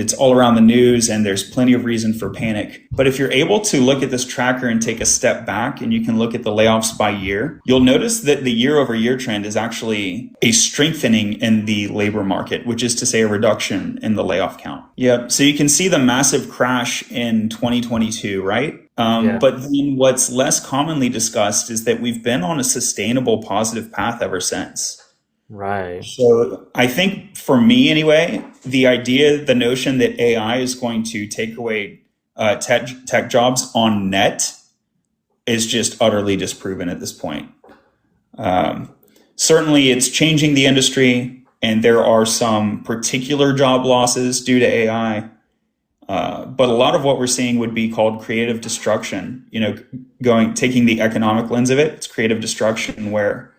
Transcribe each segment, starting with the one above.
it's all around the news and there's plenty of reason for panic. But if you're able to look at this tracker and take a step back and you can look at the layoffs by year, you'll notice that the year over year trend is actually a strengthening in the labor market, which is to say a reduction in the layoff count. Yep. So you can see the massive crash in 2022, right? But then what's less commonly discussed is that we've been on a sustainable positive path ever since. Right. So I think for me anyway, the notion that AI is going to take away tech jobs on net is just utterly disproven at this point. Certainly it's changing the industry and there are some particular job losses due to AI. But a lot of what we're seeing would be called creative destruction, taking the economic lens of it. It's creative destruction where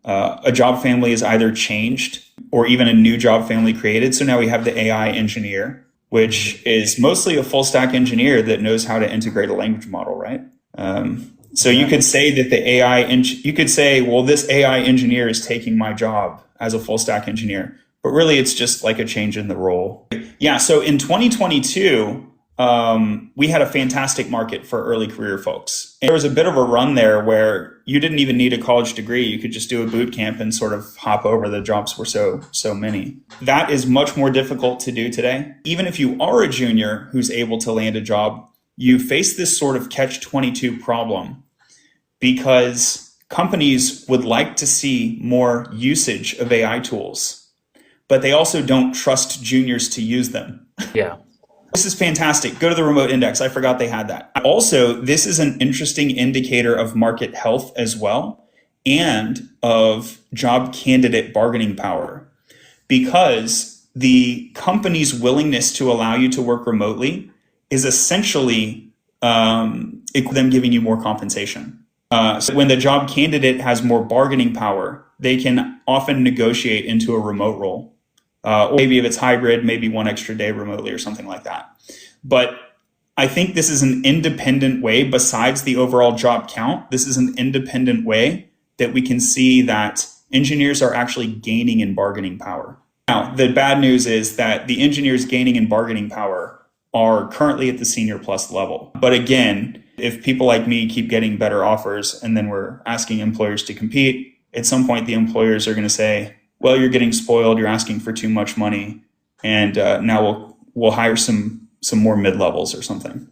a job family is either changed or even a new job family created. So now we have the AI engineer, which is mostly a full stack engineer that knows how to integrate a language model, right? So you could say that you could say, well, this AI engineer is taking my job as a full stack engineer. But really, it's just like a change in the role. Yeah, so in 2022, we had a fantastic market for early career folks. And there was a bit of a run there where you didn't even need a college degree. You could just do a boot camp and sort of hop over. The jobs were so many. That is much more difficult to do today. Even if you are a junior who's able to land a job, you face this sort of catch-22 problem because companies would like to see more usage of AI tools, but they also don't trust juniors to use them. Yeah. This is fantastic. Go to the remote index. I forgot they had that. Also, this is an interesting indicator of market health as well and of job candidate bargaining power, because the company's willingness to allow you to work remotely is essentially them giving you more compensation. So when the job candidate has more bargaining power, they can often negotiate into a remote role. Or maybe if it's hybrid, maybe one extra day remotely or something like that. But I think this is an independent way, besides the overall job count, this is an independent way that we can see that engineers are actually gaining in bargaining power. Now, the bad news is that the engineers gaining in bargaining power are currently at the senior plus level. But again, if people like me keep getting better offers and then we're asking employers to compete, at some point the employers are going to say, well, you're getting spoiled, you're asking for too much money, and now we'll hire some more mid-levels or something.